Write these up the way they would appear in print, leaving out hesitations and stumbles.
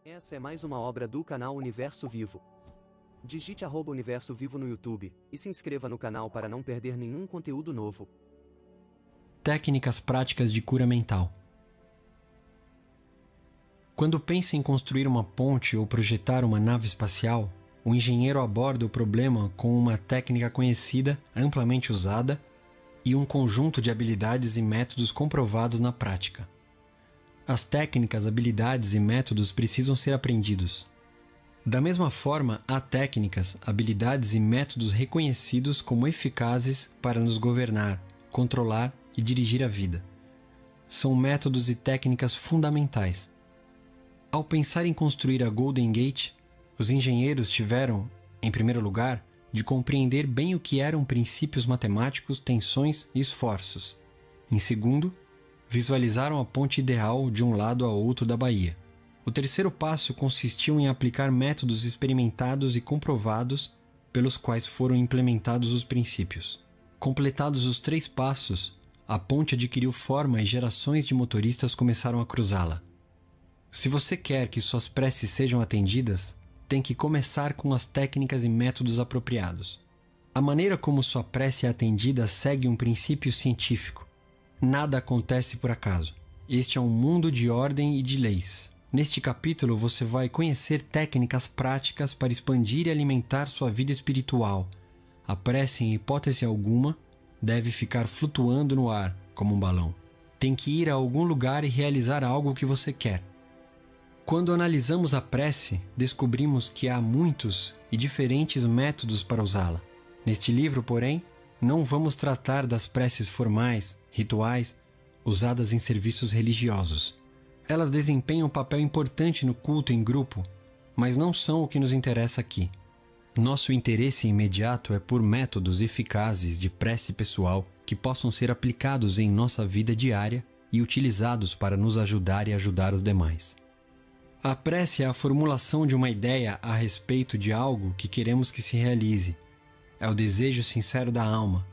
Essa é mais uma obra do canal Universo Vivo. Digite @Universo Vivo no YouTube e se inscreva no canal para não perder nenhum conteúdo novo. Técnicas práticas de cura mental. Quando pensa em construir uma ponte ou projetar uma nave espacial, o engenheiro aborda o problema com uma técnica conhecida, amplamente usada, e um conjunto de habilidades e métodos comprovados na prática. As técnicas, habilidades e métodos precisam ser aprendidos. Da mesma forma, há técnicas, habilidades e métodos reconhecidos como eficazes para nos governar, controlar e dirigir a vida. São métodos e técnicas fundamentais. Ao pensar em construir a Golden Gate, os engenheiros tiveram, em primeiro lugar, de compreender bem o que eram princípios matemáticos, tensões e esforços. Em segundo, visualizaram a ponte ideal de um lado a outro da baía. O terceiro passo consistiu em aplicar métodos experimentados e comprovados pelos quais foram implementados os princípios. Completados os 3 passos, a ponte adquiriu forma e gerações de motoristas começaram a cruzá-la. Se você quer que suas preces sejam atendidas, tem que começar com as técnicas e métodos apropriados. A maneira como sua prece é atendida segue um princípio científico. Nada acontece por acaso. Este é um mundo de ordem e de leis. Neste capítulo você vai conhecer técnicas práticas para expandir e alimentar sua vida espiritual. A prece, em hipótese alguma, deve ficar flutuando no ar, como um balão. Tem que ir a algum lugar e realizar algo que você quer. Quando analisamos a prece, descobrimos que há muitos e diferentes métodos para usá-la. Neste livro, porém, não vamos tratar das preces formais, rituais, usadas em serviços religiosos. Elas desempenham um papel importante no culto em grupo, mas não são o que nos interessa aqui. Nosso interesse imediato é por métodos eficazes de prece pessoal que possam ser aplicados em nossa vida diária e utilizados para nos ajudar e ajudar os demais. A prece é a formulação de uma ideia a respeito de algo que queremos que se realize. É o desejo sincero da alma.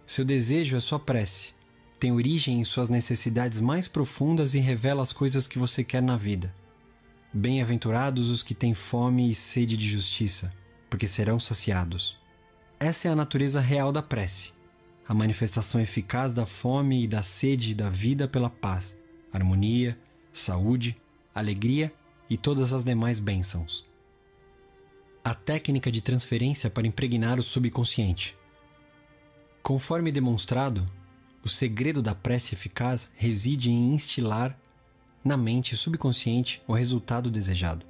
Seu desejo é sua prece. Tem origem em suas necessidades mais profundas e revela as coisas que você quer na vida. Bem-aventurados os que têm fome e sede de justiça, porque serão saciados. Essa é a natureza real da prece, a manifestação eficaz da fome e da sede da vida pela paz, harmonia, saúde, alegria e todas as demais bênçãos. A técnica de transferência para impregnar o subconsciente. Conforme demonstrado, o segredo da prece eficaz reside em instilar na mente subconsciente o resultado desejado.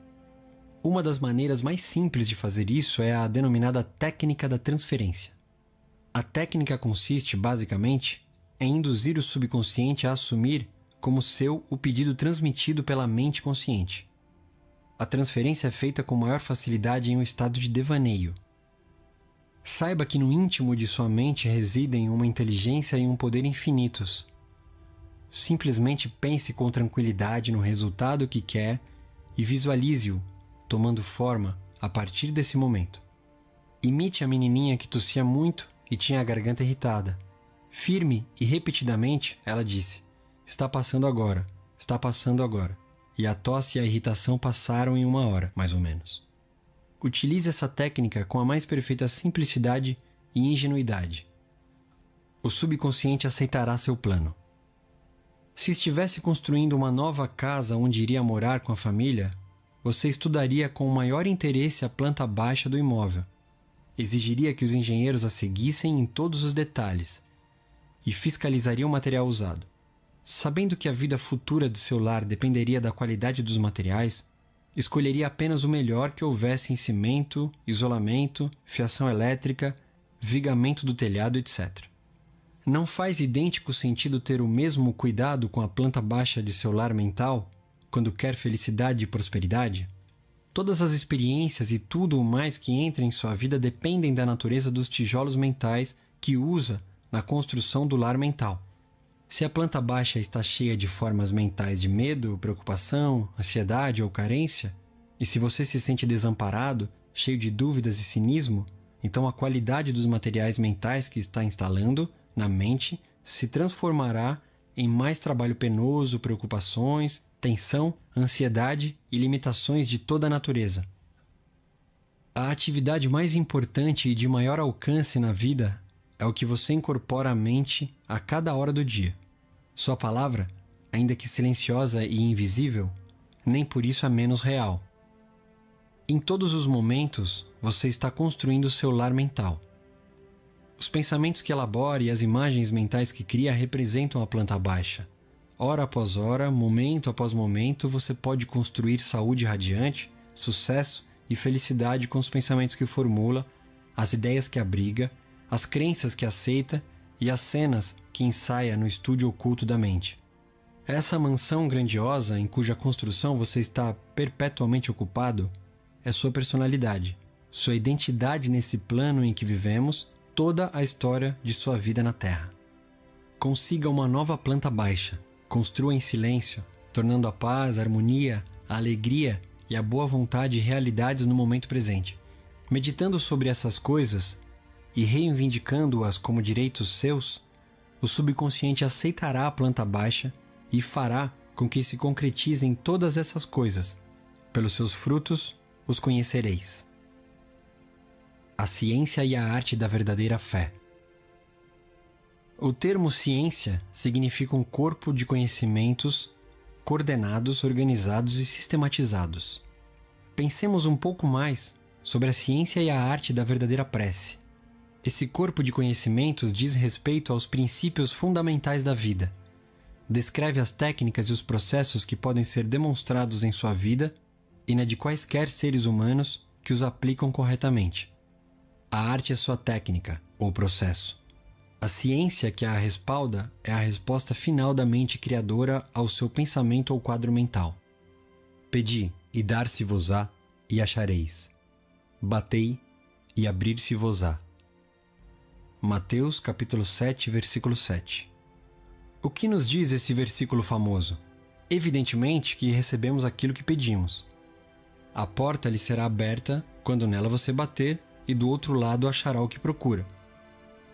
Uma das maneiras mais simples de fazer isso é a denominada técnica da transferência. A técnica consiste, basicamente, em induzir o subconsciente a assumir como seu o pedido transmitido pela mente consciente. A transferência é feita com maior facilidade em um estado de devaneio. Saiba que no íntimo de sua mente residem uma inteligência e um poder infinitos. Simplesmente pense com tranquilidade no resultado que quer e visualize-o tomando forma a partir desse momento. Imite a menininha que tossia muito e tinha a garganta irritada. Firme e repetidamente, ela disse: "Está passando agora, está passando agora." E a tosse e a irritação passaram em 1 hora, mais ou menos. Utilize essa técnica com a mais perfeita simplicidade e ingenuidade. O subconsciente aceitará seu plano. Se estivesse construindo uma nova casa onde iria morar com a família, você estudaria com o maior interesse a planta baixa do imóvel. Exigiria que os engenheiros a seguissem em todos os detalhes e fiscalizaria o material usado. Sabendo que a vida futura do seu lar dependeria da qualidade dos materiais, escolheria apenas o melhor que houvesse em cimento, isolamento, fiação elétrica, vigamento do telhado, etc. Não faz idêntico sentido ter o mesmo cuidado com a planta baixa de seu lar mental quando quer felicidade e prosperidade? Todas as experiências e tudo o mais que entra em sua vida dependem da natureza dos tijolos mentais que usa na construção do lar mental. Se a planta baixa está cheia de formas mentais de medo, preocupação, ansiedade ou carência, e se você se sente desamparado, cheio de dúvidas e cinismo, então a qualidade dos materiais mentais que está instalando na mente se transformará em mais trabalho penoso, preocupações tensão, ansiedade e limitações de toda a natureza. A atividade mais importante e de maior alcance na vida é o que você incorpora à mente a cada hora do dia. Sua palavra, ainda que silenciosa e invisível, nem por isso é menos real. Em todos os momentos, você está construindo seu lar mental. Os pensamentos que elabora e as imagens mentais que cria representam a planta baixa. Hora após hora, momento após momento, você pode construir saúde radiante, sucesso e felicidade com os pensamentos que formula, as ideias que abriga, as crenças que aceita e as cenas que ensaia no estúdio oculto da mente. Essa mansão grandiosa em cuja construção você está perpetuamente ocupado é sua personalidade, sua identidade nesse plano em que vivemos, toda a história de sua vida na Terra. Consiga uma nova planta baixa, construa em silêncio, tornando a paz, a harmonia, a alegria e a boa vontade realidades no momento presente. Meditando sobre essas coisas e reivindicando-as como direitos seus, o subconsciente aceitará a planta baixa e fará com que se concretizem todas essas coisas. Pelos seus frutos os conhecereis. A ciência e a arte da verdadeira fé. O termo ciência significa um corpo de conhecimentos coordenados, organizados e sistematizados. Pensemos um pouco mais sobre a ciência e a arte da verdadeira prece. Esse corpo de conhecimentos diz respeito aos princípios fundamentais da vida. Descreve as técnicas e os processos que podem ser demonstrados em sua vida e na de quaisquer seres humanos que os aplicam corretamente. A arte é sua técnica, ou processo. A ciência que a respalda é a resposta final da mente criadora ao seu pensamento ou quadro mental. Pedi, e dar-se-vos-á, e achareis. Batei, e abrir-se-vos-á. Mateus capítulo 7, versículo 7. O que nos diz esse versículo famoso? Evidentemente que recebemos aquilo que pedimos. A porta lhe será aberta quando nela você bater, e do outro lado achará o que procura.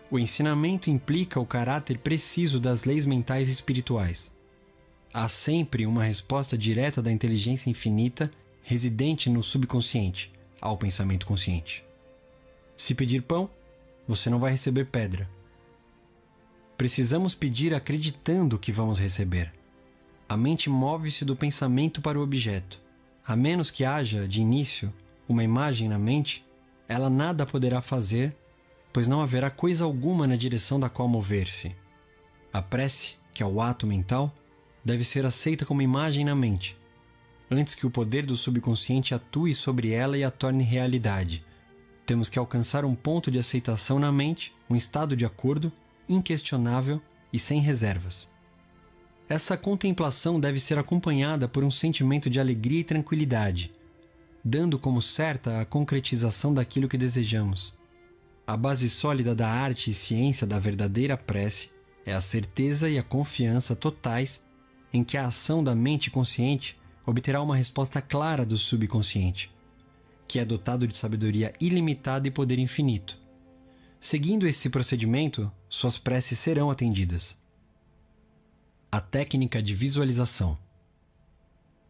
O ensinamento implica o caráter preciso das leis mentais e espirituais. Há sempre uma resposta direta da inteligência infinita residente no subconsciente ao pensamento consciente. Se pedir pão, você não vai receber pedra. Precisamos pedir acreditando que vamos receber. A mente move-se do pensamento para o objeto. A menos que haja, de início, uma imagem na mente, ela nada poderá fazer, pois não haverá coisa alguma na direção da qual mover-se. A prece, que é o ato mental, deve ser aceita como imagem na mente, antes que o poder do subconsciente atue sobre ela e a torne realidade. Temos que alcançar um ponto de aceitação na mente, um estado de acordo, inquestionável e sem reservas. Essa contemplação deve ser acompanhada por um sentimento de alegria e tranquilidade, dando como certa a concretização daquilo que desejamos. A base sólida da arte e ciência da verdadeira prece é a certeza e a confiança totais em que a ação da mente consciente obterá uma resposta clara do subconsciente, que é dotado de sabedoria ilimitada e poder infinito. Seguindo esse procedimento, suas preces serão atendidas. A técnica de visualização.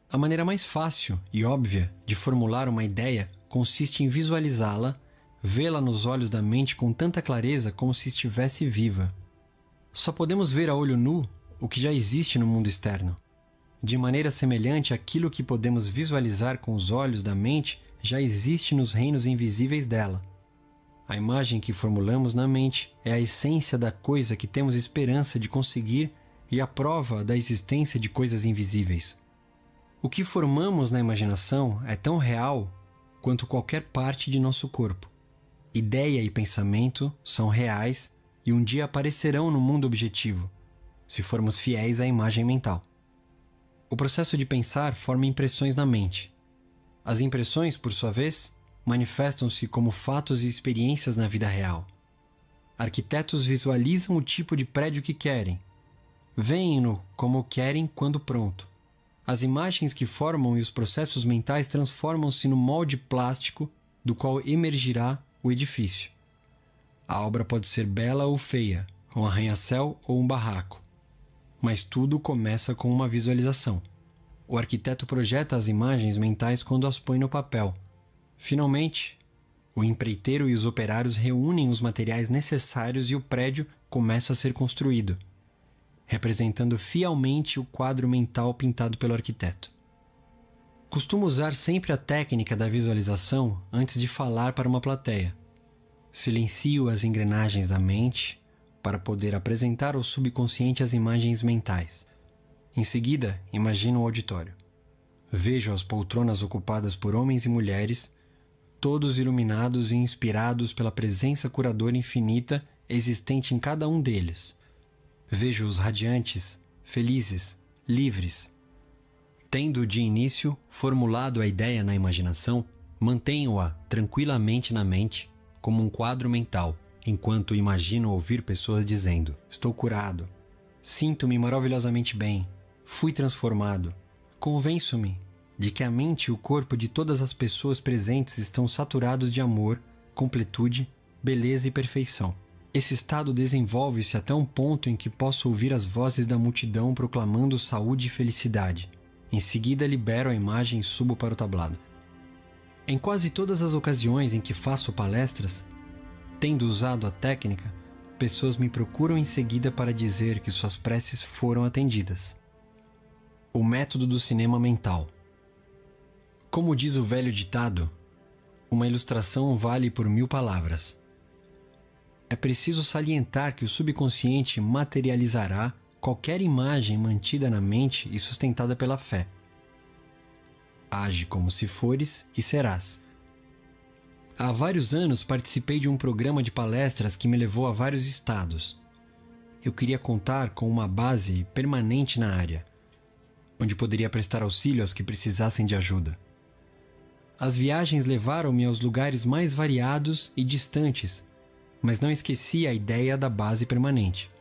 A maneira mais fácil e óbvia de formular uma ideia consiste em visualizá-la, vê-la nos olhos da mente com tanta clareza como se estivesse viva. Só podemos ver a olho nu o que já existe no mundo externo. De maneira semelhante, aquilo que podemos visualizar com os olhos da mente já existe nos reinos invisíveis dela. A imagem que formulamos na mente é a essência da coisa que temos esperança de conseguir e a prova da existência de coisas invisíveis. O que formamos na imaginação é tão real quanto qualquer parte de nosso corpo. Ideia e pensamento são reais e um dia aparecerão no mundo objetivo, se formos fiéis à imagem mental. O processo de pensar forma impressões na mente. As impressões, por sua vez, manifestam-se como fatos e experiências na vida real. Arquitetos visualizam o tipo de prédio que querem. Veem-no como querem quando pronto. As imagens que formam e os processos mentais transformam-se no molde plástico do qual emergirá o edifício. A obra pode ser bela ou feia, um arranha-céu ou um barraco, mas tudo começa com uma visualização. o arquiteto projeta as imagens mentais quando as põe no papel. Finalmente, o empreiteiro e os operários reúnem os materiais necessários e o prédio começa a ser construído, representando fielmente o quadro mental pintado pelo arquiteto. Costumo usar sempre a técnica da visualização antes de falar para uma plateia. Silencio as engrenagens da mente para poder apresentar ao subconsciente as imagens mentais. Em seguida, imagino o auditório. Vejo as poltronas ocupadas por homens e mulheres, todos iluminados e inspirados pela presença curadora infinita existente em cada um deles. Vejo-os radiantes, felizes, livres. Tendo de início formulado a ideia na imaginação, mantenho-a tranquilamente na mente como um quadro mental, enquanto imagino ouvir pessoas dizendo: estou curado, sinto-me maravilhosamente bem, fui transformado. Convenço-me de que a mente e o corpo de todas as pessoas presentes estão saturados de amor, completude, beleza e perfeição. Esse estado desenvolve-se até um ponto em que posso ouvir as vozes da multidão proclamando saúde e felicidade. Em seguida, libero a imagem e subo para o tablado. Em quase todas as ocasiões em que faço palestras, tendo usado a técnica, pessoas me procuram em seguida para dizer que suas preces foram atendidas. O método do cinema mental. Como diz o velho ditado, uma ilustração vale por 1000 palavras. É preciso salientar que o subconsciente materializará qualquer imagem mantida na mente e sustentada pela fé. Age como se fores e serás. Há vários anos participei de um programa de palestras que me levou a vários estados. Eu queria contar com uma base permanente na área, onde poderia prestar auxílio aos que precisassem de ajuda. As viagens levaram-me aos lugares mais variados e distantes, mas não esqueci a ideia da base permanente.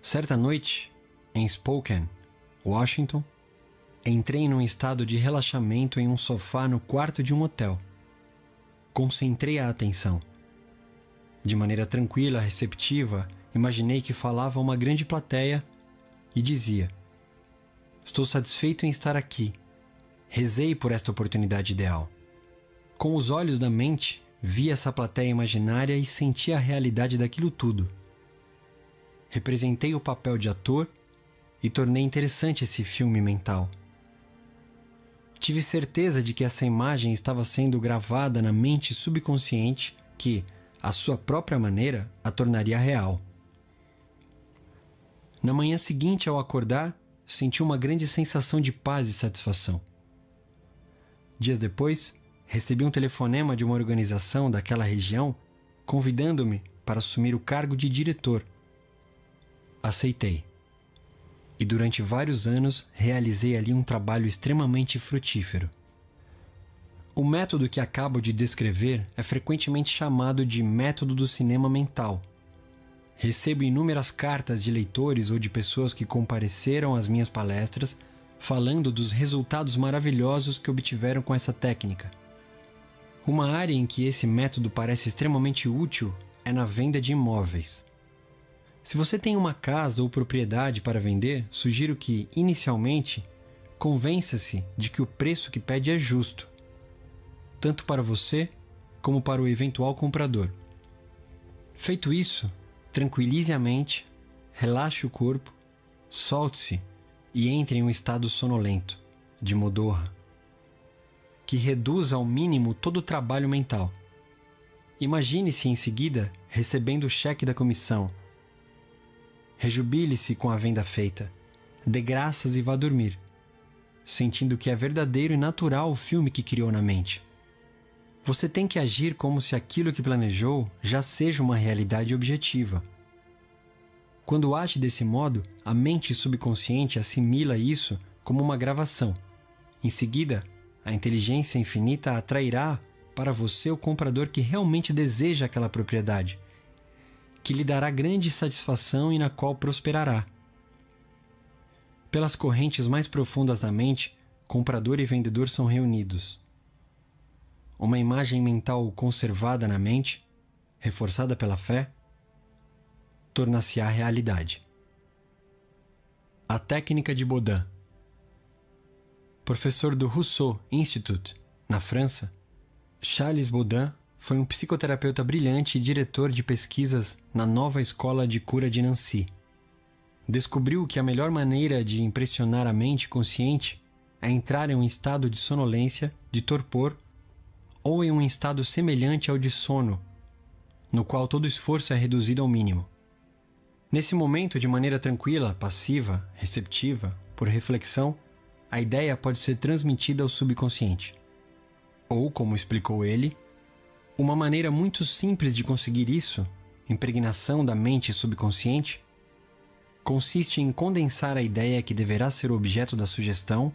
Certa noite, em Spokane, Washington, entrei num estado de relaxamento em um sofá no quarto de um hotel. Concentrei a atenção. De maneira tranquila, receptiva, imaginei que falava a uma grande plateia e dizia: estou satisfeito em estar aqui. Rezei por esta oportunidade ideal. Com os olhos da mente, vi essa plateia imaginária e senti a realidade daquilo tudo. Representei o papel de ator e tornei interessante esse filme mental. Tive certeza de que essa imagem estava sendo gravada na mente subconsciente que, à sua própria maneira, a tornaria real. Na manhã seguinte, ao acordar, senti uma grande sensação de paz e satisfação. Dias depois, recebi um telefonema de uma organização daquela região convidando-me para assumir o cargo de diretor. Aceitei. E durante vários anos realizei ali um trabalho extremamente frutífero. O método que acabo de descrever é frequentemente chamado de método do cinema mental. Recebo inúmeras cartas de leitores ou de pessoas que compareceram às minhas palestras falando dos resultados maravilhosos que obtiveram com essa técnica. Uma área em que esse método parece extremamente útil é na venda de imóveis. Se você tem uma casa ou propriedade para vender, sugiro que, inicialmente, convença-se de que o preço que pede é justo, tanto para você como para o eventual comprador. Feito isso, tranquilize a mente, relaxe o corpo, solte-se e entre em um estado sonolento, de modorra, que reduza ao mínimo todo o trabalho mental. Imagine-se em seguida recebendo o cheque da comissão. Rejubile-se com a venda feita, dê graças e vá dormir, sentindo que é verdadeiro e natural o filme que criou na mente. Você tem que agir como se aquilo que planejou já seja uma realidade objetiva. Quando age desse modo, a mente subconsciente assimila isso como uma gravação. Em seguida, a inteligência infinita atrairá para você o comprador que realmente deseja aquela propriedade, que lhe dará grande satisfação e na qual prosperará. Pelas correntes mais profundas da mente, comprador e vendedor são reunidos. Uma imagem mental conservada na mente, reforçada pela fé, torna-se-á realidade. A técnica de Baudin. professor do Rousseau Institute, na França, Charles Baudin foi um psicoterapeuta brilhante e diretor de pesquisas na nova escola de cura de Nancy. Descobriu que a melhor maneira de impressionar a mente consciente é entrar em um estado de sonolência, de torpor, ou em um estado semelhante ao de sono, no qual todo esforço é reduzido ao mínimo. Nesse momento, de maneira tranquila, passiva, receptiva, por reflexão, a ideia pode ser transmitida ao subconsciente. Ou, como explicou ele, uma maneira muito simples de conseguir isso, impregnação da mente subconsciente, consiste em condensar a ideia que deverá ser o objeto da sugestão,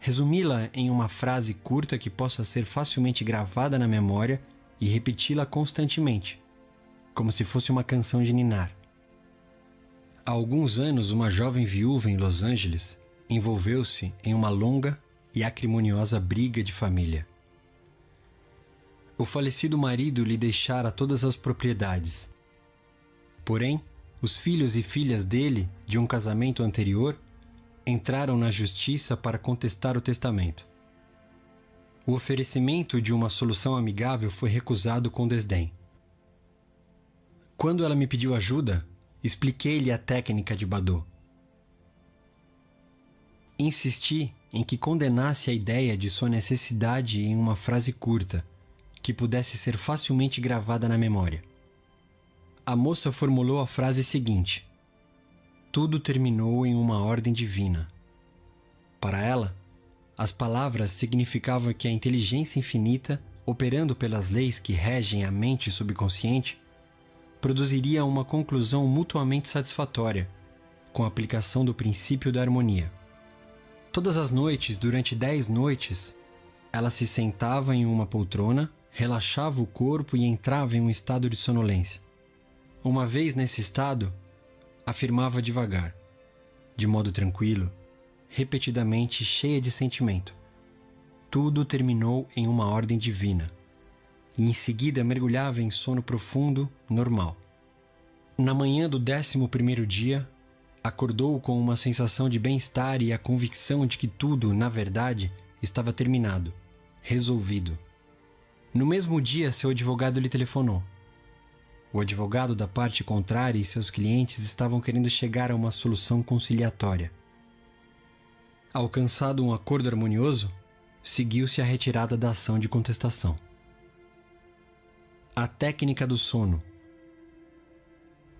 resumi-la em uma frase curta que possa ser facilmente gravada na memória e repeti-la constantemente, como se fosse uma canção de ninar. Há alguns anos, uma jovem viúva em Los Angeles envolveu-se em uma longa e acrimoniosa briga de família. O falecido marido lhe deixara todas as propriedades. Porém, os filhos e filhas dele, de um casamento anterior, entraram na justiça para contestar o testamento. O oferecimento de uma solução amigável foi recusado com desdém. Quando ela me pediu ajuda, expliquei-lhe a técnica de Baudot. Insisti em que condenasse a ideia de sua necessidade em uma frase curta, que pudesse ser facilmente gravada na memória. A moça formulou a frase seguinte: tudo terminou em uma ordem divina. Para ela, as palavras significavam que a inteligência infinita, operando pelas leis que regem a mente subconsciente, produziria uma conclusão mutuamente satisfatória, com a aplicação do princípio da harmonia. Todas as noites, durante 10 noites, ela se sentava em uma poltrona, relaxava o corpo e entrava em um estado de sonolência. Uma vez nesse estado, afirmava devagar, de modo tranquilo, repetidamente cheia de sentimento: tudo terminou em uma ordem divina. E em seguida mergulhava em sono profundo, normal. Na manhã do 11º dia, acordou com uma sensação de bem-estar e a convicção de que tudo, na verdade, estava terminado, resolvido. No mesmo dia, seu advogado lhe telefonou. O advogado da parte contrária e seus clientes estavam querendo chegar a uma solução conciliatória. Alcançado um acordo harmonioso, seguiu-se a retirada da ação de contestação. A técnica do sono.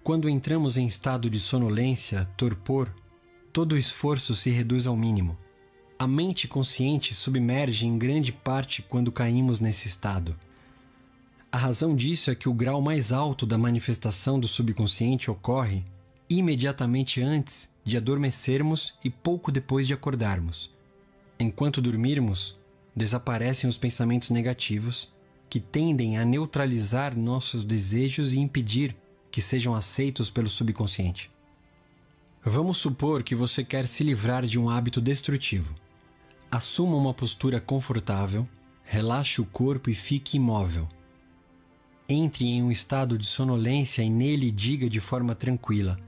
Quando entramos em estado de sonolência, torpor, todo o esforço se reduz ao mínimo. A mente consciente submerge em grande parte quando caímos nesse estado. A razão disso é que o grau mais alto da manifestação do subconsciente ocorre imediatamente antes de adormecermos e pouco depois de acordarmos. Enquanto dormirmos, desaparecem os pensamentos negativos, que tendem a neutralizar nossos desejos e impedir que sejam aceitos pelo subconsciente. Vamos supor que você quer se livrar de um hábito destrutivo. Assuma uma postura confortável, relaxe o corpo e fique imóvel. Entre em um estado de sonolência e nele diga de forma tranquila,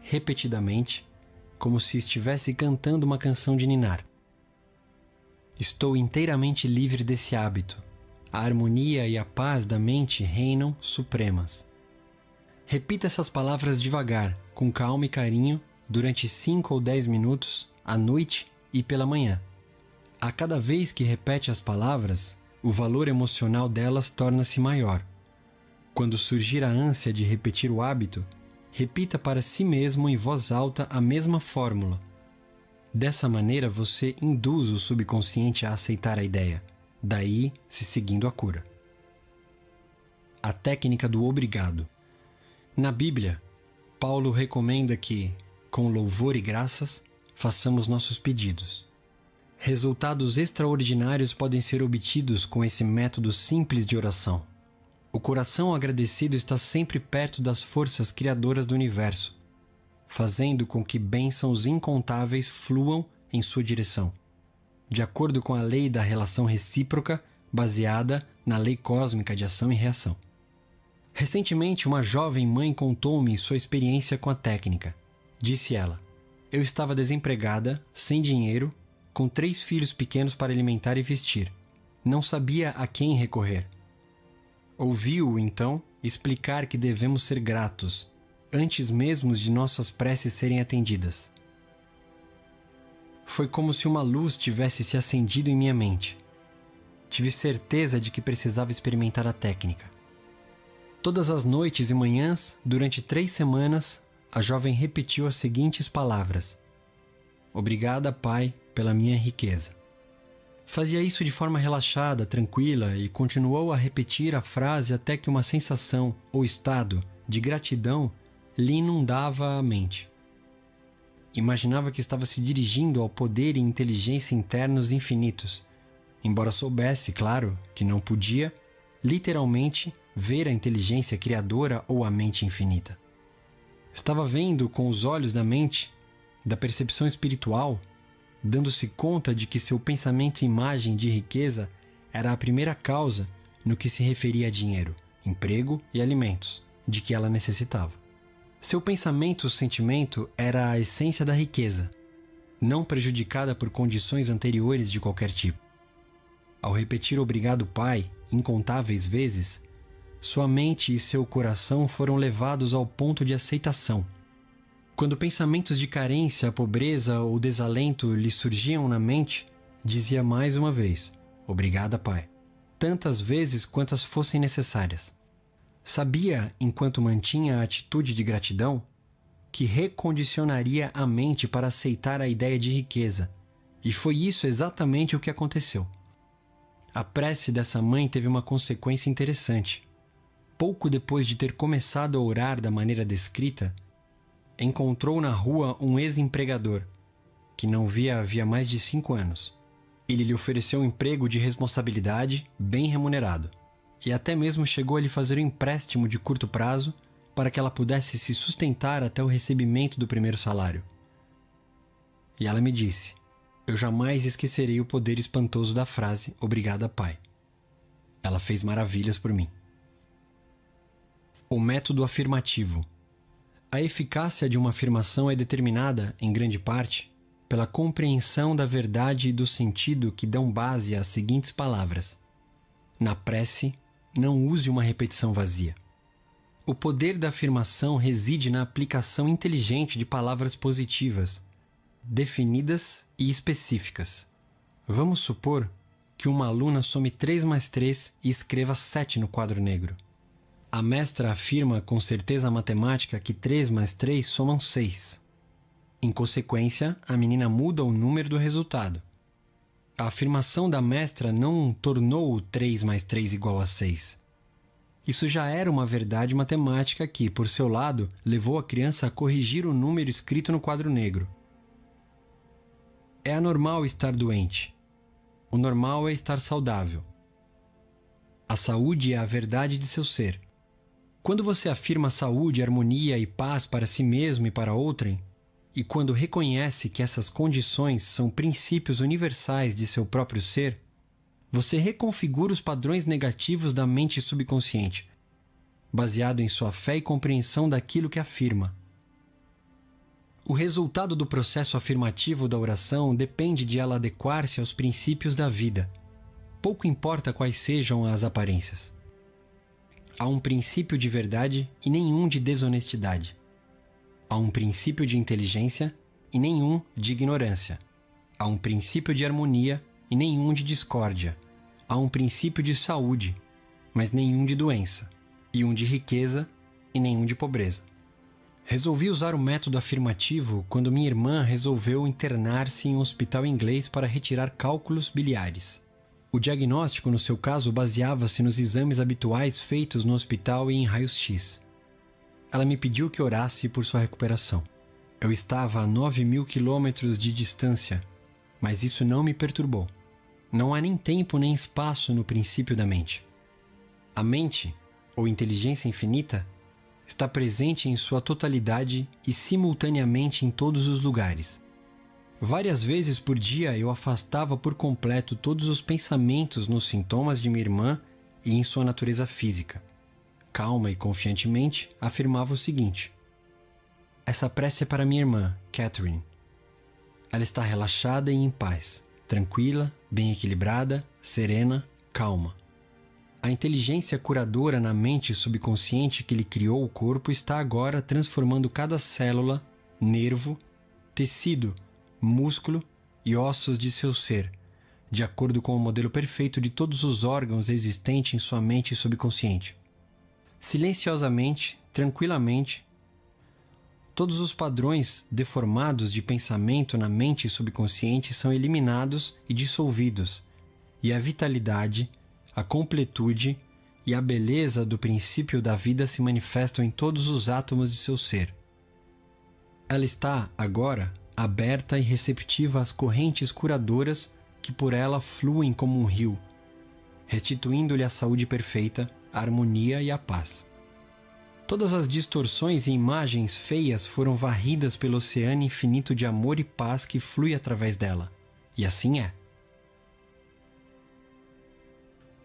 repetidamente, como se estivesse cantando uma canção de ninar: estou inteiramente livre desse hábito. A harmonia e a paz da mente reinam supremas. Repita essas palavras devagar, com calma e carinho, durante 5 ou 10 minutos, à noite e pela manhã. A cada vez que repete as palavras, o valor emocional delas torna-se maior. Quando surgir a ânsia de repetir o hábito, repita para si mesmo em voz alta a mesma fórmula. Dessa maneira, você induz o subconsciente a aceitar a ideia, daí se seguindo a cura. A técnica do obrigado. Na Bíblia, Paulo recomenda que, com louvor e graças, façamos nossos pedidos. Resultados extraordinários podem ser obtidos com esse método simples de oração. O coração agradecido está sempre perto das forças criadoras do universo, fazendo com que bênçãos incontáveis fluam em sua direção, de acordo com a lei da relação recíproca baseada na lei cósmica de ação e reação. Recentemente, uma jovem mãe contou-me sua experiência com a técnica. Disse ela: eu estava desempregada, sem dinheiro, com 3 filhos pequenos para alimentar e vestir. Não sabia a quem recorrer. Ouvi-o, então, explicar que devemos ser gratos, antes mesmo de nossas preces serem atendidas. Foi como se uma luz tivesse se acendido em minha mente. Tive certeza de que precisava experimentar a técnica. Todas as noites e manhãs, durante 3 semanas, a jovem repetiu as seguintes palavras: Obrigada, Pai, pela minha riqueza. Fazia isso de forma relaxada, tranquila, e continuou a repetir a frase até que uma sensação ou estado de gratidão lhe inundava a mente. Imaginava que estava se dirigindo ao poder e inteligência internos infinitos, embora soubesse, claro, que não podia, literalmente, ver a inteligência criadora ou a mente infinita. Estava vendo com os olhos da mente, da percepção espiritual, dando-se conta de que seu pensamento e imagem de riqueza era a primeira causa no que se referia a dinheiro, emprego e alimentos, de que ela necessitava. Seu pensamento-sentimento era a essência da riqueza, não prejudicada por condições anteriores de qualquer tipo. Ao repetir obrigado, Pai, incontáveis vezes, sua mente e seu coração foram levados ao ponto de aceitação. Quando pensamentos de carência, pobreza ou desalento lhe surgiam na mente, dizia mais uma vez, obrigada, Pai, tantas vezes quantas fossem necessárias. Sabia, enquanto mantinha a atitude de gratidão, que recondicionaria a mente para aceitar a ideia de riqueza, e foi isso exatamente o que aconteceu. A prece dessa mãe teve uma consequência interessante. Pouco depois de ter começado a orar da maneira descrita, encontrou na rua um ex-empregador, que não via havia mais de 5 anos. Ele lhe ofereceu um emprego de responsabilidade, bem remunerado, e até mesmo chegou a lhe fazer um empréstimo de curto prazo para que ela pudesse se sustentar até o recebimento do primeiro salário. E ela me disse, eu jamais esquecerei o poder espantoso da frase obrigada, Pai. Ela fez maravilhas por mim. O método afirmativo. A eficácia de uma afirmação é determinada, em grande parte, pela compreensão da verdade e do sentido que dão base às seguintes palavras. Na prece, não use uma repetição vazia. O poder da afirmação reside na aplicação inteligente de palavras positivas, definidas e específicas. Vamos supor que uma aluna some 3 mais 3 e escreva 7 no quadro negro. A mestra afirma com certeza matemática que 3 mais 3 somam 6. Em consequência, a menina muda o número do resultado. A afirmação da mestra não tornou o 3 mais 3 igual a 6. Isso já era uma verdade matemática que, por seu lado, levou a criança a corrigir o número escrito no quadro negro. É anormal estar doente. O normal é estar saudável. A saúde é a verdade de seu ser. Quando você afirma saúde, harmonia e paz para si mesmo e para outrem, e quando reconhece que essas condições são princípios universais de seu próprio ser, você reconfigura os padrões negativos da mente subconsciente, baseado em sua fé e compreensão daquilo que afirma. O resultado do processo afirmativo da oração depende de ela adequar-se aos princípios da vida. Pouco importa quais sejam as aparências. Há um princípio de verdade e nenhum de desonestidade. Há um princípio de inteligência e nenhum de ignorância. Há um princípio de harmonia e nenhum de discórdia. Há um princípio de saúde, mas nenhum de doença. E um de riqueza e nenhum de pobreza. Resolvi usar o método afirmativo quando minha irmã resolveu internar-se em um hospital inglês para retirar cálculos biliares. O diagnóstico, no seu caso, baseava-se nos exames habituais feitos no hospital e em raios-x. Ela me pediu que orasse por sua recuperação. Eu estava a 9.000 quilômetros de distância, mas isso não me perturbou. Não há nem tempo nem espaço no princípio da mente. A mente, ou inteligência infinita, está presente em sua totalidade e simultaneamente em todos os lugares. Várias vezes por dia eu afastava por completo todos os pensamentos nos sintomas de minha irmã e em sua natureza física. Calma e confiantemente afirmava o seguinte: essa prece é para minha irmã, Catherine. Ela está relaxada e em paz. tranquila, bem equilibrada, serena, calma. A inteligência curadora na mente subconsciente que lhe criou o corpo está agora transformando cada célula, nervo, tecido, músculo e ossos de seu ser, de acordo com o modelo perfeito de todos os órgãos existentes em sua mente subconsciente. Silenciosamente, tranquilamente, todos os padrões deformados de pensamento na mente subconsciente são eliminados e dissolvidos, e a vitalidade, a completude e a beleza do princípio da vida se manifestam em todos os átomos de seu ser. Ela está, agora, aberta e receptiva às correntes curadoras que por ela fluem como um rio, restituindo-lhe a saúde perfeita, a harmonia e a paz. Todas as distorções e imagens feias foram varridas pelo oceano infinito de amor e paz que flui através dela. E assim é.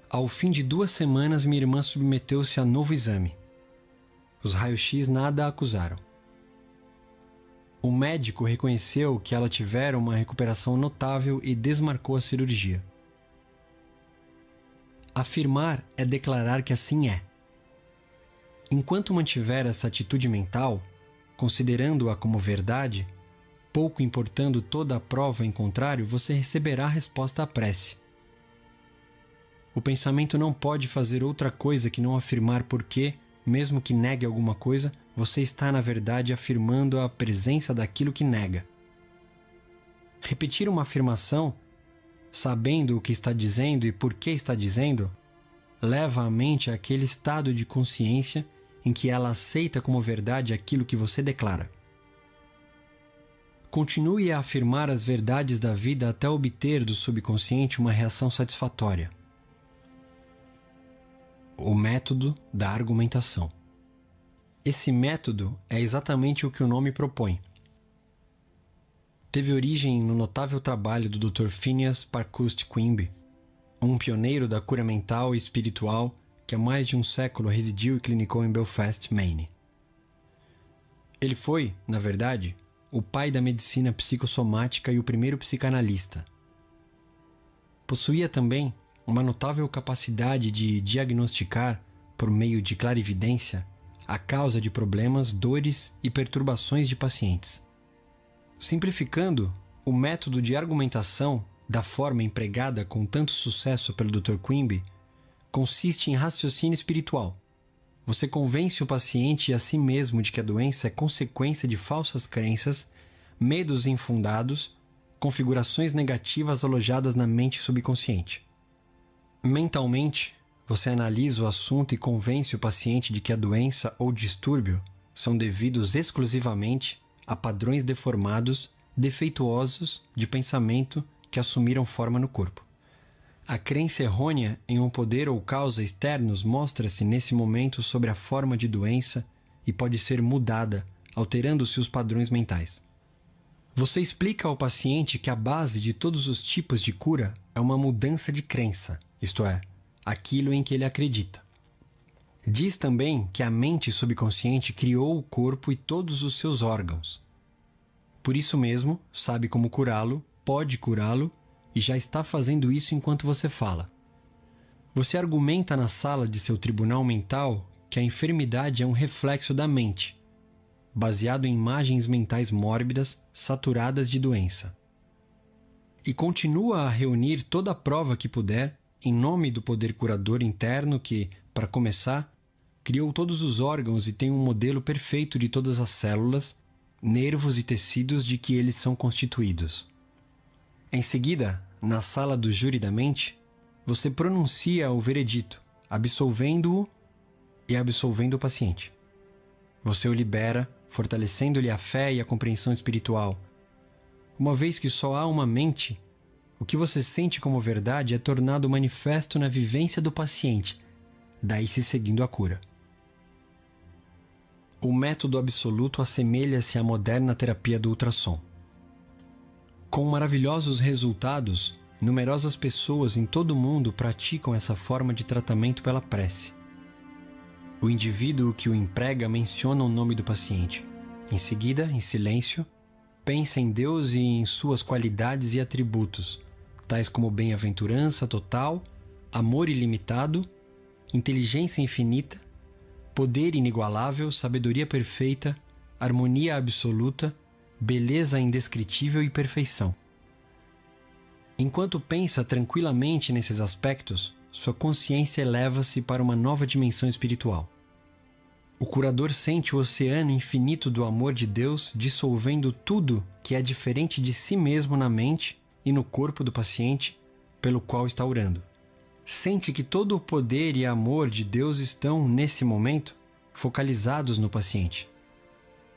Ao fim de 2 semanas, minha irmã submeteu-se a novo exame. Os raios-x nada a acusaram. O médico reconheceu que ela tivera uma recuperação notável e desmarcou a cirurgia. Afirmar é declarar que assim é. Enquanto mantiver essa atitude mental, considerando-a como verdade, pouco importando toda a prova em contrário, você receberá a resposta à prece. O pensamento não pode fazer outra coisa que não afirmar porque, mesmo que negue alguma coisa, você está, na verdade, afirmando a presença daquilo que nega. Repetir uma afirmação, sabendo o que está dizendo e por que está dizendo, leva a mente àquele estado de consciência em que ela aceita como verdade aquilo que você declara. Continue a afirmar as verdades da vida até obter do subconsciente uma reação satisfatória. O método da argumentação. Esse método é exatamente o que o nome propõe. Teve origem no notável trabalho do Dr. Phineas Parkhurst Quimby, um pioneiro da cura mental e espiritual que há mais de um século residiu e clinicou em Belfast, Maine. Ele foi, na verdade, o pai da medicina psicossomática e o primeiro psicanalista. Possuía também uma notável capacidade de diagnosticar, por meio de clarividência, a causa de problemas, dores e perturbações de pacientes. Simplificando, o método de argumentação, da forma empregada com tanto sucesso pelo Dr. Quimby, consiste em raciocínio espiritual. Você convence o paciente e a si mesmo de que a doença é consequência de falsas crenças, medos infundados, configurações negativas alojadas na mente subconsciente. Mentalmente, você analisa o assunto e convence o paciente de que a doença ou distúrbio são devidos exclusivamente a padrões deformados, defeituosos de pensamento que assumiram forma no corpo. A crença errônea em um poder ou causa externos mostra-se nesse momento sobre a forma de doença e pode ser mudada, alterando-se os padrões mentais. Você explica ao paciente que a base de todos os tipos de cura é uma mudança de crença, isto é, aquilo em que ele acredita. Diz também que a mente subconsciente criou o corpo e todos os seus órgãos. Por isso mesmo, sabe como curá-lo, pode curá-lo e já está fazendo isso enquanto você fala. Você argumenta na sala de seu tribunal mental que a enfermidade é um reflexo da mente, baseado em imagens mentais mórbidas, saturadas de doença. E continua a reunir toda a prova que puder em nome do poder curador interno que, para começar, criou todos os órgãos e tem um modelo perfeito de todas as células, nervos e tecidos de que eles são constituídos. Em seguida, na sala do júri da mente, você pronuncia o veredito, absolvendo-o e absolvendo o paciente. Você o libera, fortalecendo-lhe a fé e a compreensão espiritual. Uma vez que só há uma mente, o que você sente como verdade é tornado manifesto na vivência do paciente, daí se seguindo a cura. O método absoluto assemelha-se à moderna terapia do ultrassom. Com maravilhosos resultados, numerosas pessoas em todo o mundo praticam essa forma de tratamento pela prece. O indivíduo que o emprega menciona o nome do paciente. Em seguida, em silêncio, pensa em Deus e em suas qualidades e atributos, tais como bem-aventurança total, amor ilimitado, inteligência infinita, poder inigualável, sabedoria perfeita, harmonia absoluta, beleza indescritível e perfeição. Enquanto pensa tranquilamente nesses aspectos, sua consciência eleva-se para uma nova dimensão espiritual. O curador sente o oceano infinito do amor de Deus dissolvendo tudo que é diferente de si mesmo na mente e no corpo do paciente pelo qual está orando. Sente que todo o poder e amor de Deus estão, nesse momento, focalizados no paciente.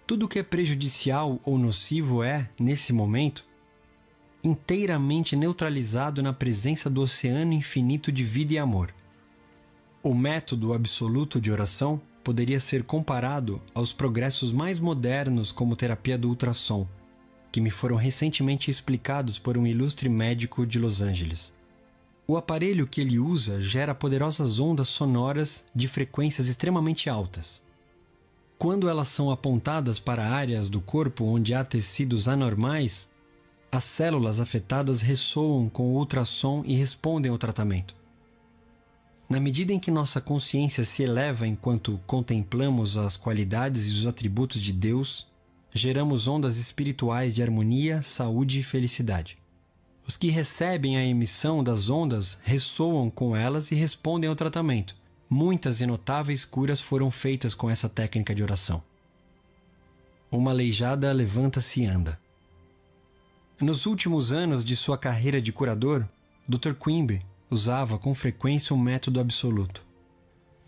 Tudo que é prejudicial ou nocivo é, nesse momento, inteiramente neutralizado na presença do oceano infinito de vida e amor. O método absoluto de oração poderia ser comparado aos progressos mais modernos como terapia do ultrassom, que me foram recentemente explicados por um ilustre médico de Los Angeles. O aparelho que ele usa gera poderosas ondas sonoras de frequências extremamente altas. Quando elas são apontadas para áreas do corpo onde há tecidos anormais, as células afetadas ressoam com o ultrassom e respondem ao tratamento. Na medida em que nossa consciência se eleva enquanto contemplamos as qualidades e os atributos de Deus, geramos ondas espirituais de harmonia, saúde e felicidade. Os que recebem a emissão das ondas ressoam com elas e respondem ao tratamento. Muitas e notáveis curas foram feitas com essa técnica de oração. Uma aleijada levanta-se e anda. Nos últimos anos de sua carreira de curador, Dr. Quimby usava com frequência o método absoluto.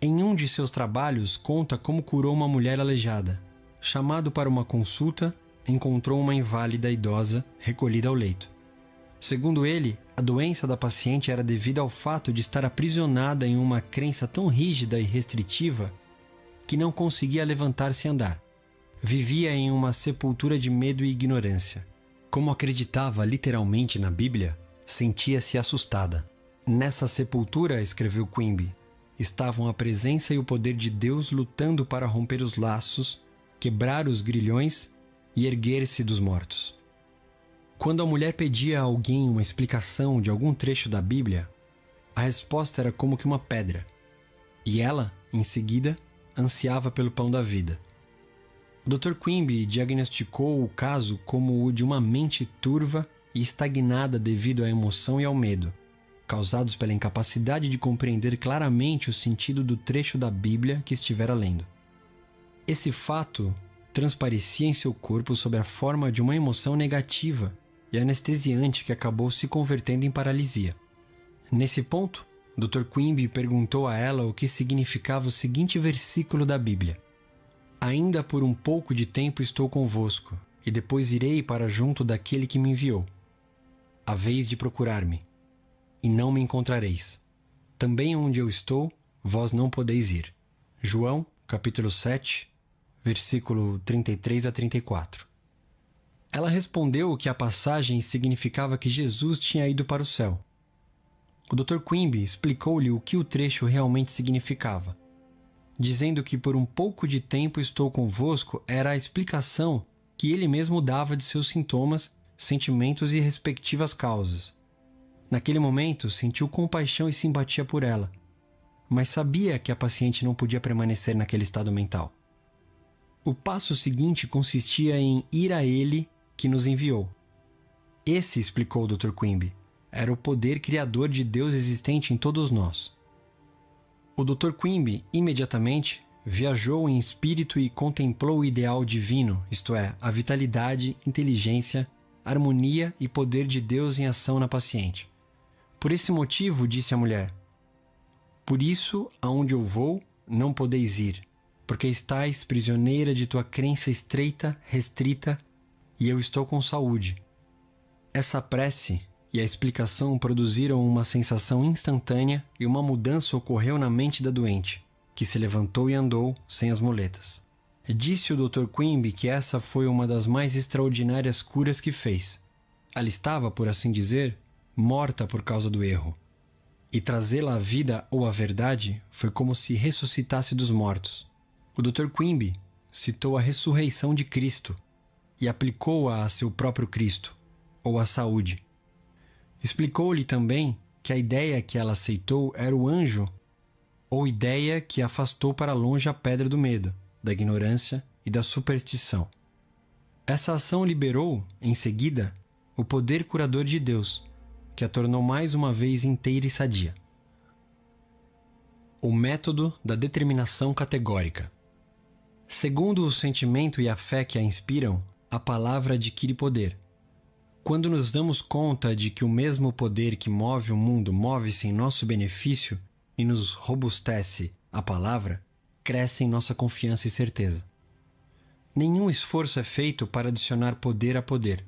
Em um de seus trabalhos, conta como curou uma mulher aleijada. Chamado para uma consulta, encontrou uma inválida idosa recolhida ao leito. Segundo ele, a doença da paciente era devida ao fato de estar aprisionada em uma crença tão rígida e restritiva que não conseguia levantar-se e andar. Vivia em uma sepultura de medo e ignorância. Como acreditava literalmente na Bíblia, sentia-se assustada. Nessa sepultura, escreveu Quimby, estavam a presença e o poder de Deus lutando para romper os laços, quebrar os grilhões e erguer-se dos mortos. Quando a mulher pedia a alguém uma explicação de algum trecho da Bíblia, a resposta era como que uma pedra, e ela, em seguida, ansiava pelo pão da vida. O Dr. Quimby diagnosticou o caso como o de uma mente turva e estagnada devido à emoção e ao medo, causados pela incapacidade de compreender claramente o sentido do trecho da Bíblia que estivera lendo. Esse fato transparecia em seu corpo sob a forma de uma emoção negativa e anestesiante que acabou se convertendo em paralisia. Nesse ponto, Dr. Quimby perguntou a ela o que significava o seguinte versículo da Bíblia: Ainda por um pouco de tempo estou convosco, e depois irei para junto daquele que me enviou. Haveis de procurar-me, e não me encontrareis. Também onde eu estou, vós não podeis ir. João, capítulo 7, versículo 33 a 34. Ela respondeu que a passagem significava que Jesus tinha ido para o céu. O Dr. Quimby explicou-lhe o que o trecho realmente significava, dizendo que por um pouco de tempo estou convosco era a explicação que ele mesmo dava de seus sintomas, sentimentos e respectivas causas. Naquele momento, sentiu compaixão e simpatia por ela, mas sabia que a paciente não podia permanecer naquele estado mental. O passo seguinte consistia em ir a ele que nos enviou. Esse, explicou o Dr. Quimby, era o poder criador de Deus existente em todos nós. O Dr. Quimby, imediatamente, viajou em espírito e contemplou o ideal divino, isto é, a vitalidade, inteligência, harmonia e poder de Deus em ação na paciente. Por esse motivo, disse a mulher, por isso, aonde eu vou, não podeis ir, porque estais prisioneira de tua crença estreita, restrita, e eu estou com saúde. Essa prece e a explicação produziram uma sensação instantânea e uma mudança ocorreu na mente da doente, que se levantou e andou sem as muletas. Disse o Dr. Quimby que essa foi uma das mais extraordinárias curas que fez. Ela estava, por assim dizer, morta por causa do erro. E trazê-la à vida ou à verdade foi como se ressuscitasse dos mortos. O Dr. Quimby citou a ressurreição de Cristo e aplicou-a a seu próprio Cristo, ou a saúde. Explicou-lhe também que a ideia que ela aceitou era o anjo, ou ideia que afastou para longe a pedra do medo, da ignorância e da superstição. Essa ação liberou, em seguida, o poder curador de Deus, que a tornou mais uma vez inteira e sadia. O método da determinação categórica. Segundo o sentimento e a fé que a inspiram, a palavra adquire poder. Quando nos damos conta de que o mesmo poder que move o mundo move-se em nosso benefício e nos robustece a palavra, cresce em nossa confiança e certeza. Nenhum esforço é feito para adicionar poder a poder.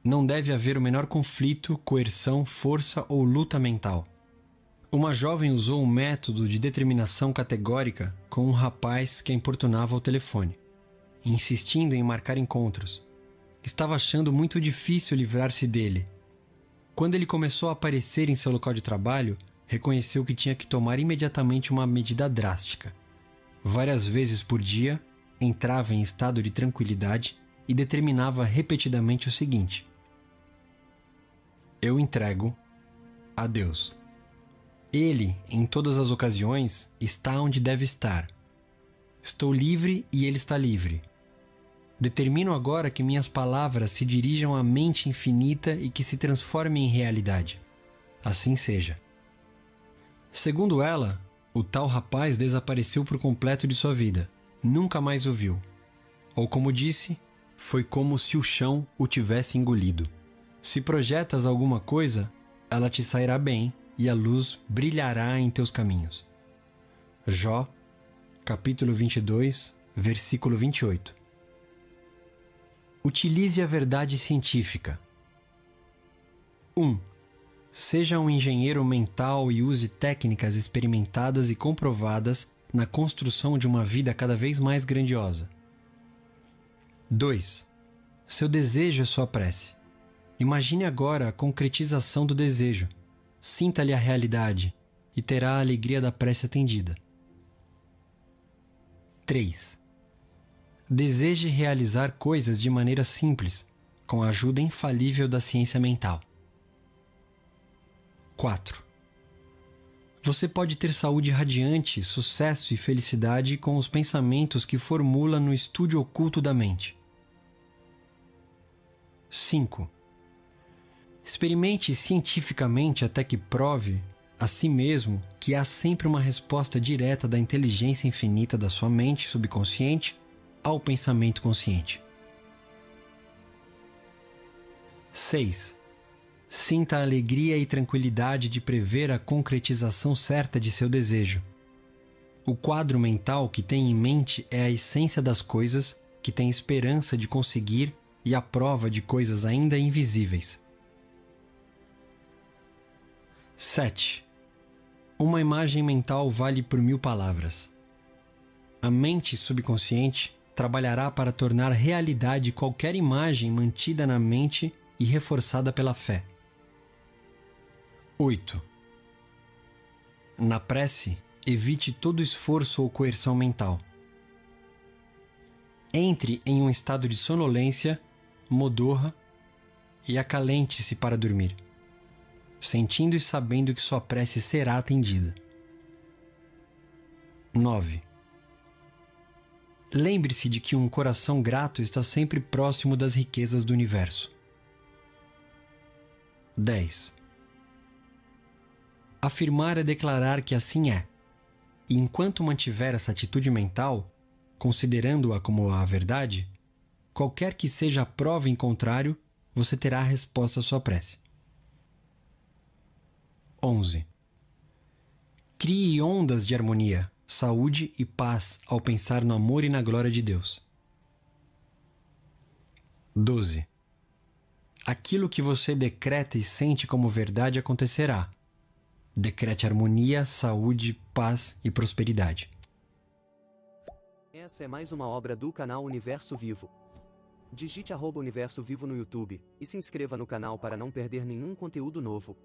Não deve haver o menor conflito, coerção, força ou luta mental. Uma jovem usou um método de determinação categórica com um rapaz que a importunava ao telefone, insistindo em marcar encontros. Estava achando muito difícil livrar-se dele. Quando ele começou a aparecer em seu local de trabalho, reconheceu que tinha que tomar imediatamente uma medida drástica. Várias vezes por dia, entrava em estado de tranquilidade e determinava repetidamente o seguinte: eu entrego a Deus. Ele, em todas as ocasiões, está onde deve estar. Estou livre e ele está livre. Determino agora que minhas palavras se dirijam à mente infinita e que se transformem em realidade. Assim seja. Segundo ela, o tal rapaz desapareceu por completo de sua vida. Nunca mais o viu. Ou como disse, foi como se o chão o tivesse engolido. Se projetas alguma coisa, ela te sairá bem e a luz brilhará em teus caminhos. Jó, capítulo 22, versículo 28. Utilize a verdade científica. 1. Seja um engenheiro mental e use técnicas experimentadas e comprovadas na construção de uma vida cada vez mais grandiosa. 2. Seu desejo é sua prece. Imagine agora a concretização do desejo. Sinta-lhe a realidade e terá a alegria da prece atendida. 3. Deseje realizar coisas de maneira simples, com a ajuda infalível da ciência mental. 4. Você pode ter saúde radiante, sucesso e felicidade com os pensamentos que formula no estúdio oculto da mente. 5. Experimente cientificamente até que prove a si mesmo que há sempre uma resposta direta da inteligência infinita da sua mente subconsciente ao pensamento consciente. 6. Sinta a alegria e tranquilidade de prever a concretização certa de seu desejo. O quadro mental que tem em mente é a essência das coisas que tem esperança de conseguir e a prova de coisas ainda invisíveis. 7. Uma imagem mental vale por 1000 palavras. A mente subconsciente trabalhará para tornar realidade qualquer imagem mantida na mente e reforçada pela fé. 8. Na prece, evite todo esforço ou coerção mental. Entre em um estado de sonolência, modorra e acalente-se para dormir, sentindo e sabendo que sua prece será atendida. 9. Lembre-se de que um coração grato está sempre próximo das riquezas do universo. 10. Afirmar é declarar que assim é, e enquanto mantiver essa atitude mental, considerando-a como a verdade, qualquer que seja a prova em contrário, você terá a resposta à sua prece. 11. Crie ondas de harmonia, saúde e paz ao pensar no amor e na glória de Deus. 12. Aquilo que você decreta e sente como verdade acontecerá. Decrete harmonia, saúde, paz e prosperidade. Essa é mais uma obra do canal Universo Vivo. Digite @Universo Vivo no YouTube e se inscreva no canal para não perder nenhum conteúdo novo.